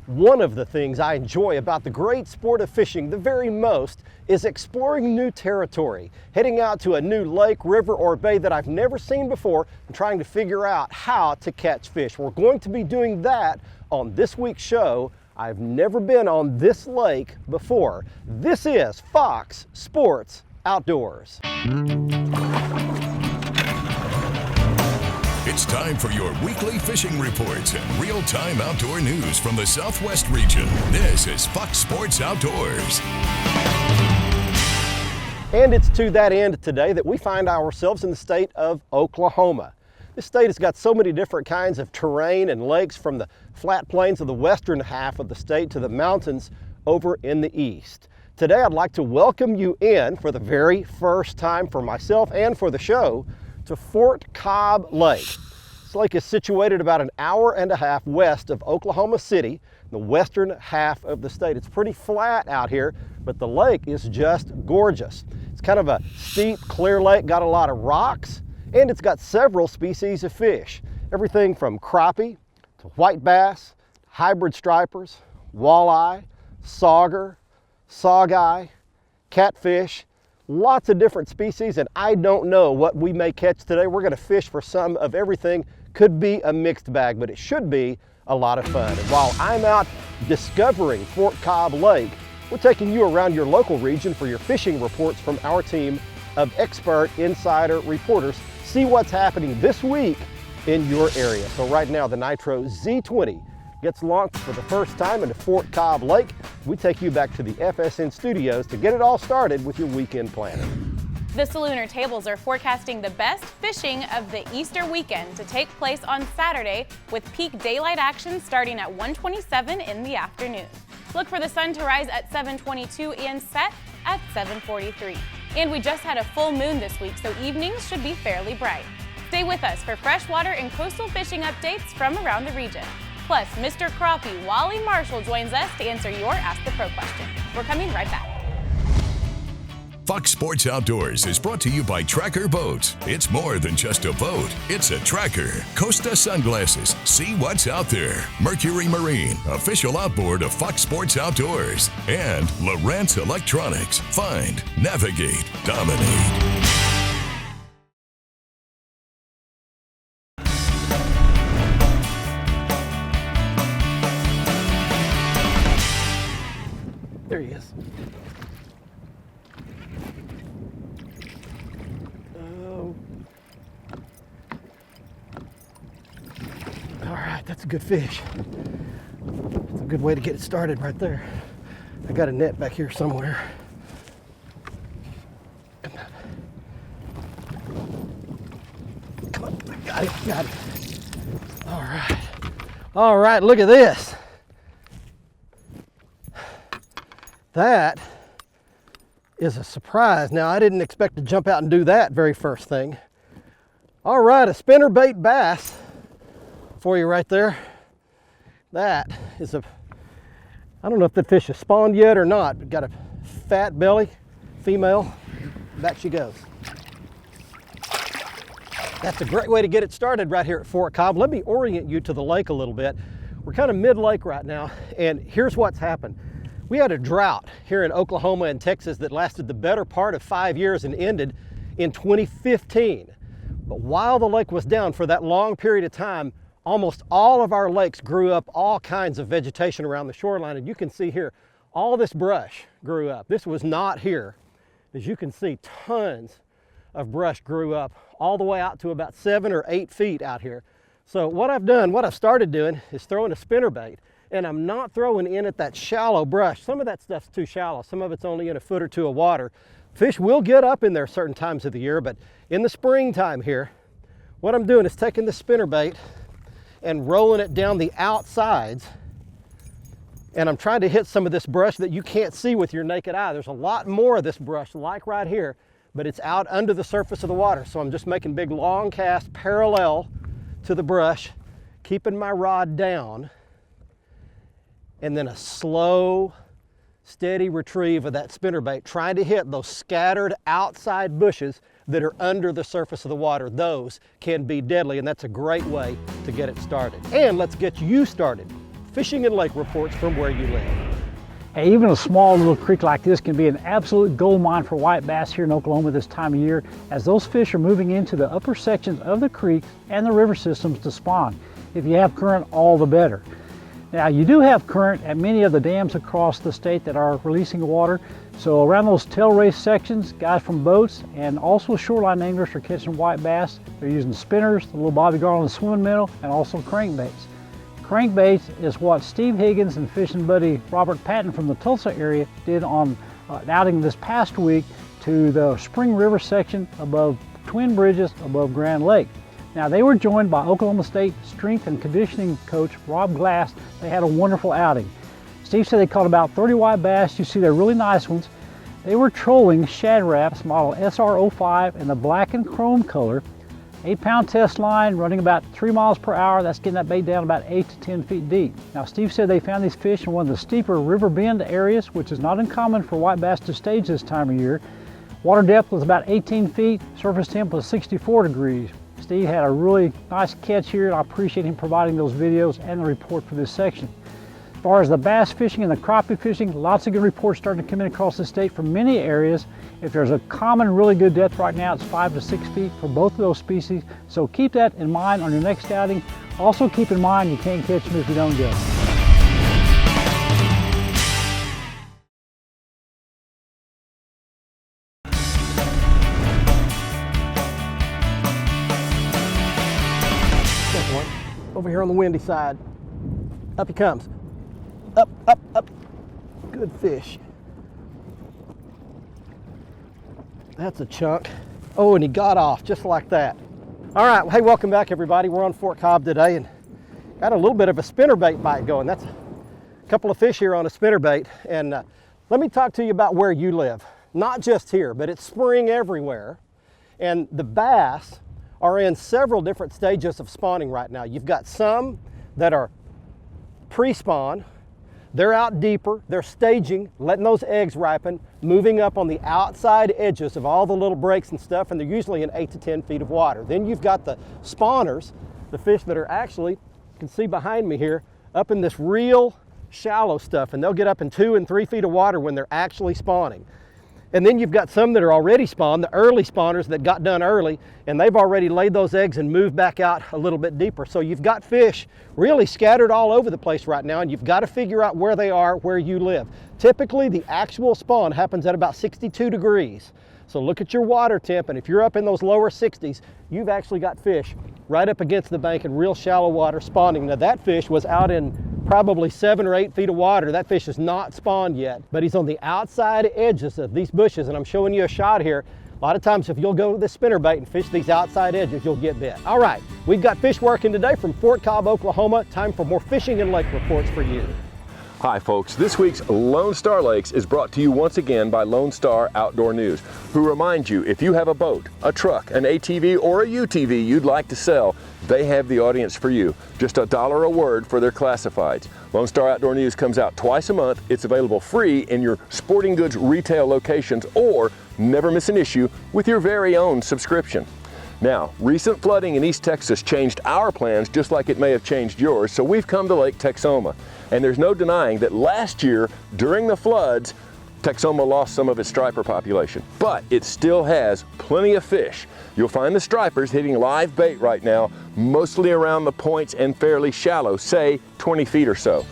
One of the things I enjoy about the great sport of fishing the very most is exploring new territory, heading out to a new lake, river, or bay that I've never seen before and trying to figure out how to catch fish. We're going to be doing that on this week's show. I've never been on this lake before. This is Fox Sports Outdoors. It's time for your weekly fishing reports and real-time outdoor news from the Southwest region. This is Fox Sports Outdoors. And it's to that end today that we find ourselves in the state of Oklahoma. This state has got so many different kinds of terrain and lakes, from the flat plains of the western half of the state to the mountains over in the east. Today I'd like to welcome you in for the very first time for myself and for the show to Fort Cobb Lake. This lake is situated about an hour and a half west of Oklahoma City, the western half of the state. It's pretty flat out here, but the lake is just gorgeous. It's kind of a steep, clear lake, got a lot of rocks, and it's got several species of fish. Everything from crappie to white bass, hybrid stripers, walleye, sauger, saugeye, catfish, lots of different species, and I don't know what we may catch today. We're gonna fish for some of everything. Could be a mixed bag, but it should be a lot of fun. And while I'm out discovering Fort Cobb Lake, we're taking you around your local region for your fishing reports from our team of expert insider reporters. See what's happening this week in your area. So right now, the Nitro Z20 gets launched for the first time into Fort Cobb Lake. We take you back to the FSN studios to get it all started with your weekend planning. The Salooner tables are forecasting the best fishing of the Easter weekend to take place on Saturday, with peak daylight action starting at 1:27 in the afternoon. Look for the sun to rise at 7:22 and set at 7:43. And we just had a full moon this week, so evenings should be fairly bright. Stay with us for freshwater and coastal fishing updates from around the region. Plus, Mr. Crappie Wally Marshall joins us to answer your Ask the Pro question. We're coming right back. Fox Sports Outdoors is brought to you by Tracker Boats. It's more than just a boat, it's a tracker. Costa sunglasses, see what's out there. Mercury Marine, official outboard of Fox Sports Outdoors. And Lowrance Electronics, find, navigate, dominate. There he is. Oh. All right, that's a good fish. That's a good way to get it started right there. I got a net back here somewhere. Come on, got it. All right, look at this. That is a surprise. Now, I didn't expect to jump out and do that very first thing. All right, a spinnerbait bass for you right there. That is I don't know if that fish has spawned yet or not, but got a fat belly, female. Back she goes. That's a great way to get it started right here at Fort Cobb. Let me orient you to the lake a little bit. We're kind of mid-lake right now, and here's what's happened. We had a drought here in Oklahoma and Texas that lasted the better part of 5 years and ended in 2015. But while the lake was down for that long period of time, almost all of our lakes grew up all kinds of vegetation around the shoreline. And you can see here, all this brush grew up. This was not here. As you can see, tons of brush grew up all the way out to about 7 or 8 feet out here. So what I've started doing is throwing a spinnerbait. And I'm not throwing in at that shallow brush. Some of that stuff's too shallow. Some of it's only in a foot or two of water. Fish will get up in there certain times of the year, but in the springtime here, what I'm doing is taking the spinnerbait and rolling it down the outsides. And I'm trying to hit some of this brush that you can't see with your naked eye. There's a lot more of this brush, like right here, but it's out under the surface of the water. So I'm just making big long casts parallel to the brush, keeping my rod down, and then a slow, steady retrieve of that spinnerbait, trying to hit those scattered outside bushes that are under the surface of the water. Those can be deadly, and that's a great way to get it started. And let's get you started fishing and lake reports from where you live. Hey, even a small little creek like this can be an absolute gold mine for white bass here in Oklahoma this time of year, as those fish are moving into the upper sections of the creek and the river systems to spawn. If you have current, all the better. Now, you do have current at many of the dams across the state that are releasing water. So around those tail race sections, guys from boats and also shoreline anglers are catching white bass. They're using spinners, the little bobby garland swimming minnow, and also crankbaits. Crankbaits is what Steve Higgins and fishing buddy Robert Patton from the Tulsa area did on an outing this past week to the Spring River section above Twin Bridges above Grand Lake. Now, they were joined by Oklahoma State strength and conditioning coach Rob Glass. They had a wonderful outing. Steve said they caught about 30 white bass. You see they're really nice ones. They were trolling Shad Raps model SR05 in the black and chrome color. 8-pound test line running about 3 miles per hour. That's getting that bait down about 8 to 10 feet deep. Now, Steve said they found these fish in one of the steeper river bend areas, which is not uncommon for white bass to stage this time of year. Water depth was about 18 feet. Surface temp was 64 degrees. Steve had a really nice catch here, and I appreciate him providing those videos and the report for this section. As far as the bass fishing and the crappie fishing, lots of good reports starting to come in across the state from many areas. If there's a common really good depth right now, it's 5 to 6 feet for both of those species. So keep that in mind on your next outing. Also keep in mind you can't catch them if you don't go. Over here on the windy side. Up he comes. Up, up, up. Good fish. That's a chunk. Oh, and he got off just like that. All right, hey, welcome back everybody. We're on Fort Cobb today and got a little bit of a spinnerbait bite going. That's a couple of fish here on a spinnerbait. And let me talk to you about where you live. Not just here, but it's spring everywhere. And the bass are in several different stages of spawning right now. You've got some that are pre-spawn. They're out deeper, they're staging, letting those eggs ripen, moving up on the outside edges of all the little breaks and stuff, and they're usually in 8 to 10 feet of water. Then you've got the spawners, the fish that are actually, you can see behind me here, up in this real shallow stuff, and they'll get up in 2 and 3 feet of water when they're actually spawning. And then you've got some that are already spawned, the early spawners that got done early, and they've already laid those eggs and moved back out a little bit deeper. So you've got fish really scattered all over the place right now, and you've got to figure out where they are, where you live. Typically, the actual spawn happens at about 62 degrees. So look at your water temp, and if you're up in those lower 60s, you've actually got fish right up against the bank in real shallow water spawning. Now that fish was out in probably 7 or 8 feet of water. That fish is not spawned yet, but he's on the outside edges of these bushes, and I'm showing you a shot here. A lot of times if you'll go to the spinnerbait and fish these outside edges, you'll get bit. All right, we've got fish working today from Fort Cobb, Oklahoma. Time for more fishing and lake reports for you. Hi folks, this week's Lone Star Lakes is brought to you once again by Lone Star Outdoor News, who remind you if you have a boat, a truck, an ATV, or a UTV you'd like to sell, they have the audience for you. Just $1 a word for their classifieds. Lone Star Outdoor News comes out twice a month. It's available free in your sporting goods retail locations, or never miss an issue with your very own subscription. Now, recent flooding in East Texas changed our plans just like it may have changed yours, so we've come to Lake Texoma. And there's no denying that last year, during the floods, Texoma lost some of its striper population, but it still has plenty of fish. You'll find the stripers hitting live bait right now, mostly around the points and fairly shallow, say 20 feet or so.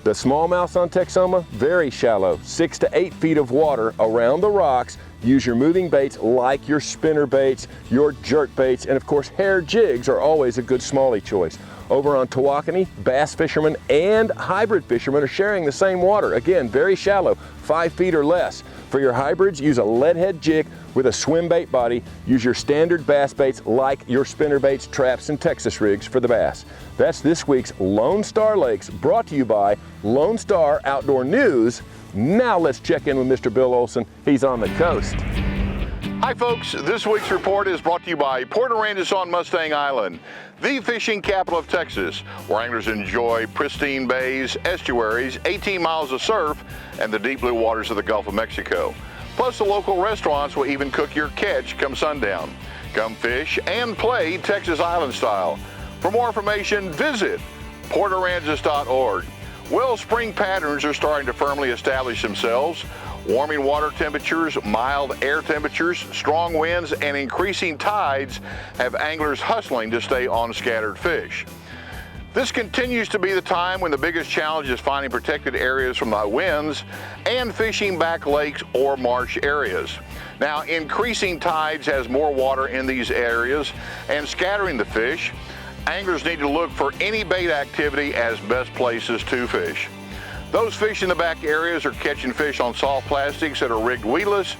The smallmouths on Texoma, very shallow, 6 to 8 feet of water around the rocks. Use your moving baits like your spinner baits, your jerk baits, and of course hair jigs are always a good smallie choice. Over on Tawakoni, bass fishermen and hybrid fishermen are sharing the same water. Again, very shallow, 5 feet or less. For your hybrids, use a lead head jig with a swim bait body. Use your standard bass baits like your spinner baits, traps, and Texas rigs for the bass. That's this week's Lone Star Lakes, brought to you by Lone Star Outdoor News. Now let's check in with Mr. Bill Olson. He's on the coast. Hi folks, this week's report is brought to you by Port Aransas on Mustang Island, the fishing capital of Texas, where anglers enjoy pristine bays, estuaries, 18 miles of surf, and the deep blue waters of the Gulf of Mexico. Plus the local restaurants will even cook your catch come sundown. Come fish and play Texas Island style. For more information, visit portaransas.org. Well, spring patterns are starting to firmly establish themselves. Warming water temperatures, mild air temperatures, strong winds, and increasing tides have anglers hustling to stay on scattered fish. This continues to be the time when the biggest challenge is finding protected areas from the winds and fishing back lakes or marsh areas. Now, increasing tides has more water in these areas and scattering the fish. Anglers need to look for any bait activity as best places to fish. Those fish in the back areas are catching fish on soft plastics that are rigged weedless,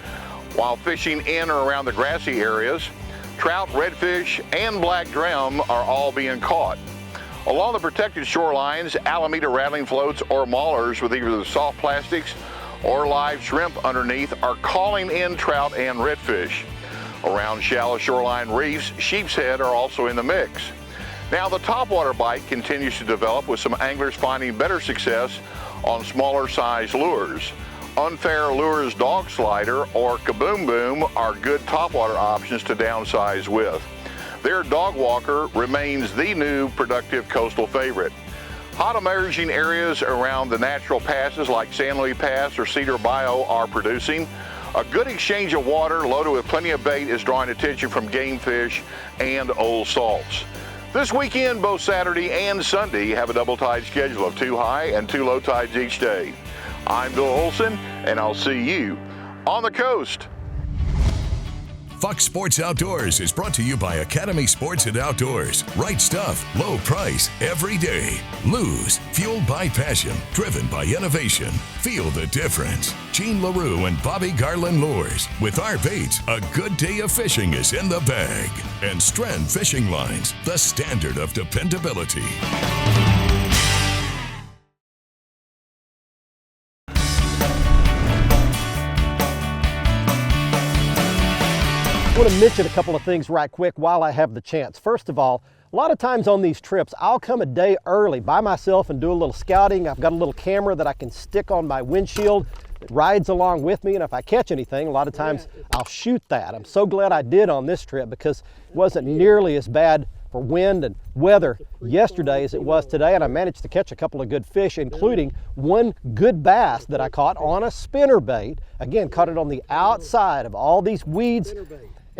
while fishing in or around the grassy areas, trout, redfish, and black drum are all being caught. Along the protected shorelines, Alameda rattling floats or maulers with either the soft plastics or live shrimp underneath are calling in trout and redfish. Around shallow shoreline reefs, sheep's head are also in the mix. Now, the topwater bite continues to develop, with some anglers finding better success on smaller size lures. Unfair Lures Dog Slider or Kaboom Boom are good topwater options to downsize with. Their Dog Walker remains the new productive coastal favorite. Hot emerging areas around the natural passes like San Luis Pass or Cedar Bayou are producing. A good exchange of water loaded with plenty of bait is drawing attention from game fish and old salts. This weekend, both Saturday and Sunday have a double tide schedule of 2 high and 2 low tides each day. I'm Bill Olson, and I'll see you on the coast. Fox Sports Outdoors is brought to you by Academy Sports and Outdoors. Right stuff, low price, every day. Lose, fueled by passion, driven by innovation. Feel the difference. Gene LaRue and Bobby Garland Lures. With our baits, a good day of fishing is in the bag. And Strand Fishing Lines, the standard of dependability. I want to mention a couple of things right quick while I have the chance. First of all, a lot of times on these trips, I'll come a day early by myself and do a little scouting. I've got a little camera that I can stick on my windshield that rides along with me, and if I catch anything, a lot of times I'll shoot that. I'm so glad I did on this trip because it wasn't nearly as bad for wind and weather yesterday as it was today, and I managed to catch a couple of good fish, including one good bass that I caught on a spinner bait. Again, caught it on the outside of all these weeds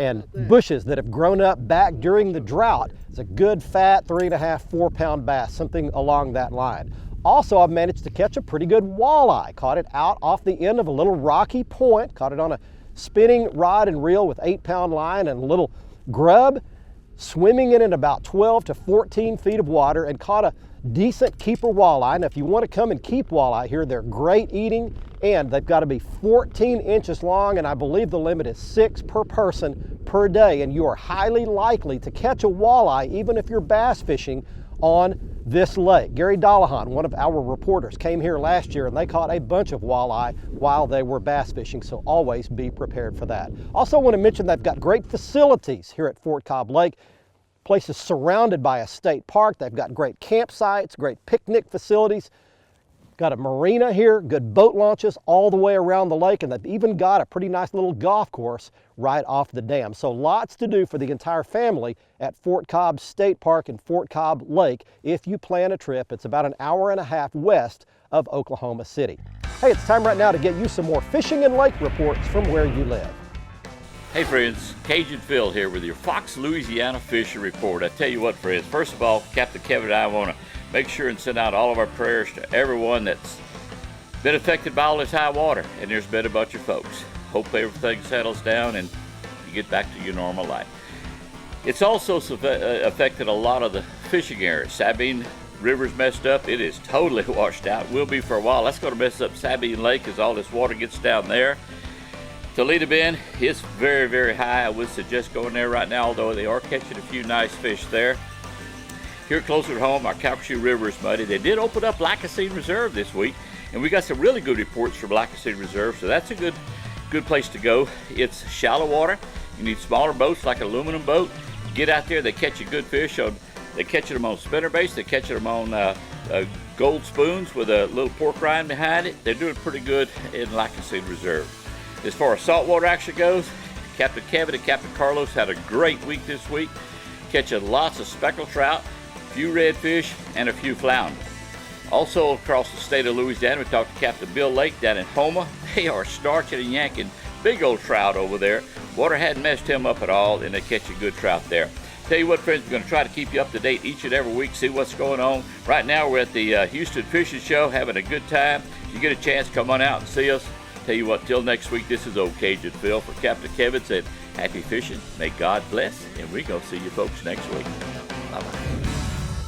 and bushes that have grown up back during the drought. It's a good fat 3.5, 4 pound bass, something along that line. Also, I've managed to catch a pretty good walleye. Caught it out off the end of a little rocky point, caught it on a spinning rod and reel with 8-pound line and a little grub, swimming in about 12 to 14 feet of water, and caught a decent keeper walleye. Now, if you want to come and keep walleye here, they're great eating, and they've got to be 14 inches long, and I believe the limit is 6 per person per day, and you are highly likely to catch a walleye even if you're bass fishing on this lake. Gary Dollahan, one of our reporters, came here last year and they caught a bunch of walleye while they were bass fishing, so always be prepared for that. Also want to mention they've got great facilities here at Fort Cobb Lake. Place is surrounded by a state park. They've got great campsites, great picnic facilities. Got a marina here, good boat launches all the way around the lake, and they've even got a pretty nice little golf course right off the dam. So lots to do for the entire family at Fort Cobb State Park and Fort Cobb Lake if you plan a trip. It's about an hour and a half west of Oklahoma City. Hey, it's time right now to get you some more fishing and lake reports from where you live. Hey friends, Cajun Phil here with your Fox Louisiana Fishing Report. I tell you what friends, first of all, Captain Kevin and I want to make sure and send out all of our prayers to everyone that's been affected by all this high water, and there's been a bunch of folks. Hope everything settles down and you get back to your normal life. It's also affected a lot of the fishing areas. Sabine River's messed up. It is totally washed out. Will be for a while. That's going to mess up Sabine Lake as all this water gets down there. Toledo Bend is very, very high. I would suggest going there right now, although they are catching a few nice fish there. Here closer to home, our Calcasieu River is muddy. They did open up Lacassine Reserve this week, and we got some really good reports from Lacassine Reserve, so that's a good place to go. It's shallow water. You need smaller boats like an aluminum boat. Get out there, they catch you good fish. They catch them on spinner baits. They catch them on gold spoons with a little pork rind behind it. They're doing pretty good in Lacassine Reserve. As far as saltwater action goes, Captain Kevin and Captain Carlos had a great week this week, catching lots of speckled trout, a few redfish, and a few flounder. Also across the state of Louisiana, we talked to Captain Bill Lake down in Houma. They are starching and yanking big old trout over there. Water hadn't messed him up at all, and they catch a good trout there. Tell you what, friends, we're going to try to keep you up to date each and every week, see what's going on. Right now, we're at the Houston Fishing Show, having a good time. If you get a chance, come on out and see us. Tell you what, till next week, this is Old Cajun Phil for Captain Kevin saying, happy fishing, may God bless, and we're going to see you folks next week. Bye-bye.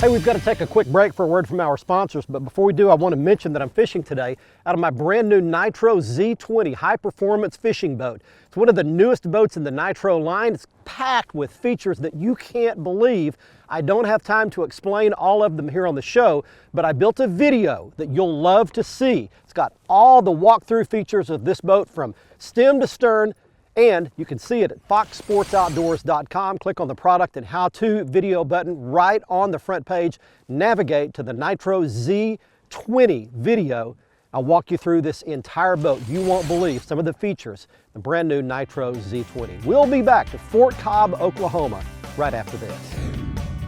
Hey, we've got to take a quick break for a word from our sponsors, but before we do, I want to mention that I'm fishing today out of my brand new Nitro Z20 high-performance fishing boat. It's one of the newest boats in the Nitro line. It's packed with features that you can't believe. I don't have time to explain all of them here on the show, but I built a video that you'll love to see. It's got all the walkthrough features of this boat from stem to stern, and you can see it at foxsportsoutdoors.com. Click on the product and how-to video button right on the front page. Navigate to the Nitro Z20 video. I'll walk you through this entire boat. You won't believe some of the features, the brand new Nitro Z20. We'll be back to Fort Cobb, Oklahoma, right after this.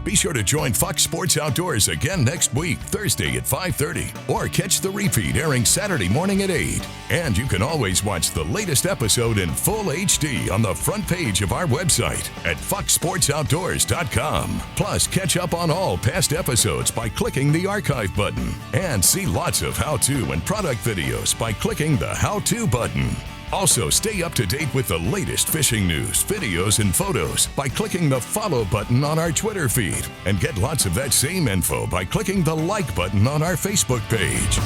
Be sure to join Fox Sports Outdoors again next week, Thursday at 5:30, or catch the repeat airing Saturday morning at 8. And you can always watch the latest episode in full HD on the front page of our website at foxsportsoutdoors.com. Plus, catch up on all past episodes by clicking the archive button, and see lots of how-to and product videos by clicking the how-to button. Also, stay up to date with the latest fishing news, videos, and photos by clicking the follow button on our Twitter feed, and get lots of that same info by clicking the like button on our Facebook page.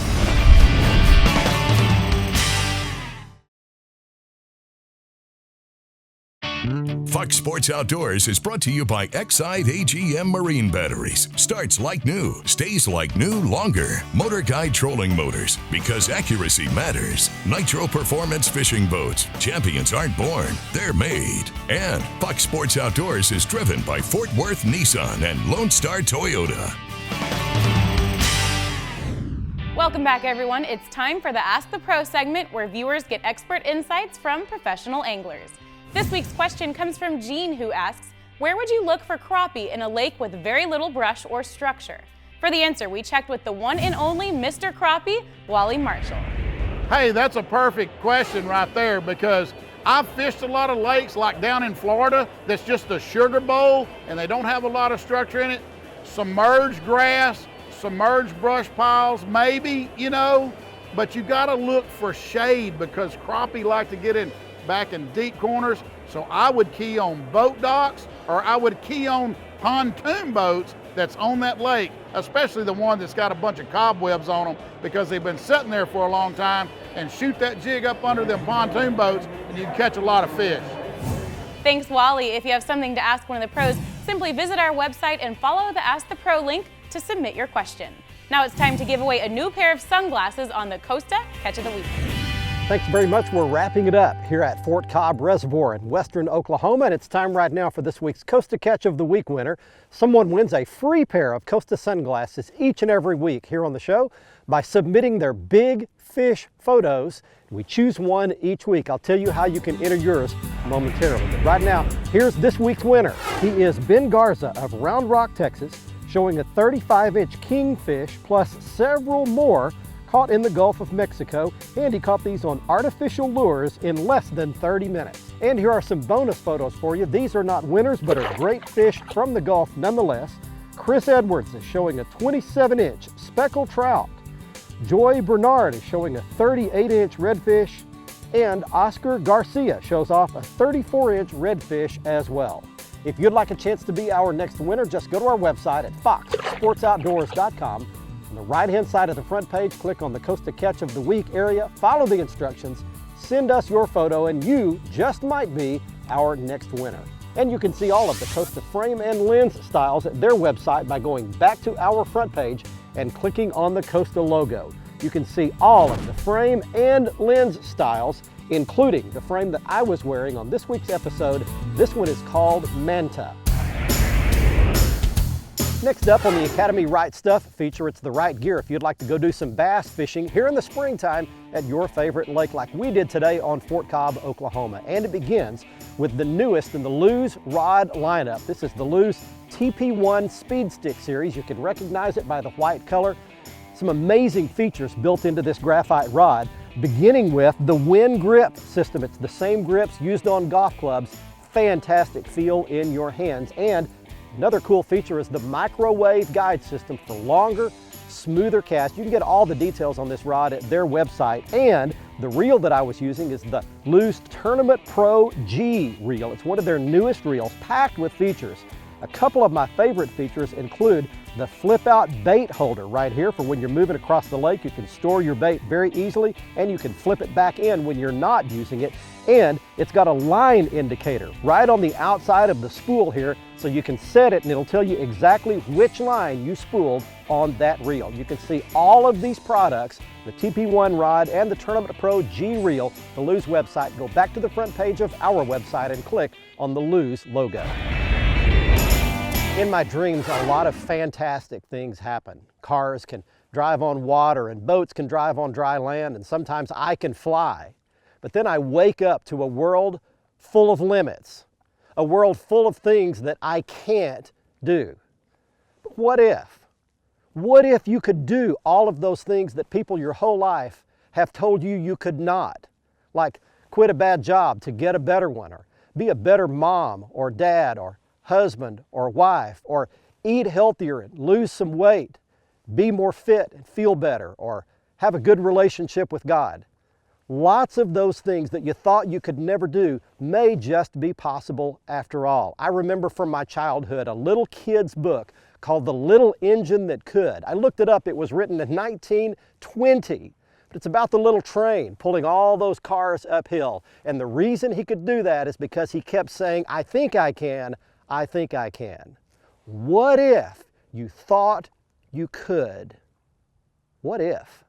Fox Sports Outdoors is brought to you by Exide AGM Marine Batteries. Starts like new, stays like new longer. Motor Guide Trolling Motors, because accuracy matters. Nitro Performance Fishing Boats. Champions aren't born, they're made. And Fox Sports Outdoors is driven by Fort Worth Nissan and Lone Star Toyota. Welcome back, everyone. It's time for the Ask the Pro segment, where viewers get expert insights from professional anglers. This week's question comes from Jean, who asks, where would you look for crappie in a lake with very little brush or structure? For the answer, we checked with the one and only Mr. Crappie, Wally Marshall. Hey, that's a perfect question right there, because I've fished a lot of lakes like down in Florida that's just a sugar bowl and they don't have a lot of structure in it. Submerged grass, submerged brush piles, maybe, but you gotta look for shade, because crappie like to get in back in deep corners. So I would key on boat docks, or I would key on pontoon boats that's on that lake, especially the one that's got a bunch of cobwebs on them, because they've been sitting there for a long time, and shoot that jig up under them pontoon boats and you can catch a lot of fish. Thanks, Wally. If you have something to ask one of the pros, simply visit our website and follow the Ask the Pro link to submit your question. Now it's time to give away a new pair of sunglasses on the Costa Catch of the Week. Thanks very much. We're wrapping it up here at Fort Cobb Reservoir in western Oklahoma, and it's time right now for this week's Costa Catch of the Week winner. Someone wins a free pair of Costa sunglasses each and every week here on the show by submitting their big fish photos. We choose one each week. I'll tell you how you can enter yours momentarily. But right now, here's this week's winner. He is Ben Garza of Round Rock, Texas, showing a 35-inch kingfish plus several more caught in the Gulf of Mexico, and he caught these on artificial lures in less than 30 minutes. And here are some bonus photos for you. These are not winners, but are great fish from the Gulf nonetheless. Chris Edwards is showing a 27-inch speckled trout. Joy Bernard is showing a 38-inch redfish, and Oscar Garcia shows off a 34-inch redfish as well. If you'd like a chance to be our next winner, just go to our website at foxsportsoutdoors.com. On the right-hand side of the front page, click on the Costa Catch of the Week area, follow the instructions, send us your photo, and you just might be our next winner. And you can see all of the Costa frame and lens styles at their website by going back to our front page and clicking on the Costa logo. You can see all of the frame and lens styles, including the frame that I was wearing on this week's episode. This one is called Manta. Next up on the Academy Right Stuff feature, it's the right gear if you'd like to go do some bass fishing here in the springtime at your favorite lake like we did today on Fort Cobb, Oklahoma. And it begins with the newest in the Lew's rod lineup. This is the Lew's TP1 Speed Stick series. You can recognize it by the white color. Some amazing features built into this graphite rod, beginning with the wind grip system. It's the same grips used on golf clubs. Fantastic feel in your hands. And another cool feature is the microwave guide system for longer, smoother cast. You can get all the details on this rod at their website. And the reel that I was using is the Loose Tournament Pro G reel. It's one of their newest reels, packed with features. A couple of my favorite features include the flip-out bait holder right here for when you're moving across the lake. You can store your bait very easily, and you can flip it back in when you're not using it. And it's got a line indicator right on the outside of the spool here, so you can set it and it'll tell you exactly which line you spooled on that reel. You can see all of these products, the TP1 rod and the Tournament Pro G reel, the Lew's website. Go back to the front page of our website and click on the Lew's logo. In my dreams, a lot of fantastic things happen. Cars can drive on water and boats can drive on dry land, and sometimes I can fly. But then I wake up to a world full of limits, a world full of things that I can't do. But what if? What if you could do all of those things that people your whole life have told you you could not? Like quit a bad job to get a better one, or be a better mom or dad or husband or wife, or eat healthier and lose some weight, be more fit and feel better, or have a good relationship with God. Lots of those things that you thought you could never do may just be possible after all. I remember from my childhood a little kid's book called The Little Engine That Could. I looked it up. It was written in 1920. But it's about the little train pulling all those cars uphill. And the reason he could do that is because he kept saying, I think I can, I think I can. What if you thought you could? What if?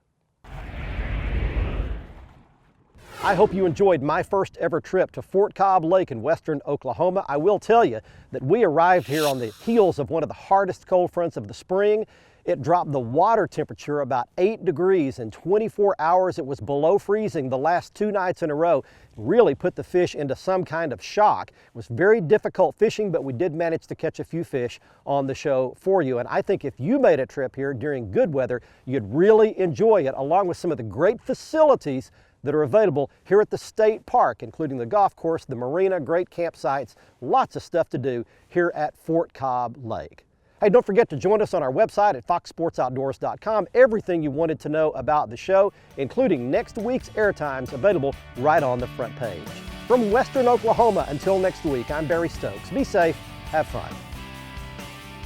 I hope you enjoyed my first ever trip to Fort Cobb Lake in western Oklahoma. I will tell you that we arrived here on the heels of one of the hardest cold fronts of the spring. It dropped the water temperature about 8 degrees in 24 hours. It was below freezing the last 2 nights in a row. Really put the fish into some kind of shock. It was very difficult fishing, but we did manage to catch a few fish on the show for you. And I think if you made a trip here during good weather, you'd really enjoy it, along with some of the great facilities that are available here at the state park, including the golf course, the marina, great campsites, lots of stuff to do here at Fort Cobb Lake. Hey, don't forget to join us on our website at foxsportsoutdoors.com. Everything you wanted to know about the show, including next week's air times, available right on the front page. From western Oklahoma, until next week, I'm Barry Stokes. Be safe, have fun.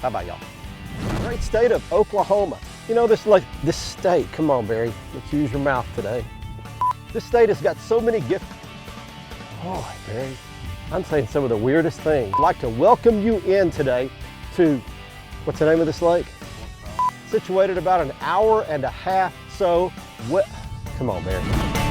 Bye-bye, y'all. Great state of Oklahoma. You know, this state, come on, Barry, let's use your mouth today. This state has got so many gifts. Oh, Barry, I'm saying some of the weirdest things. I'd like to welcome you in today to, what's the name of this lake? Situated about an hour and a half so. Come on, Barry.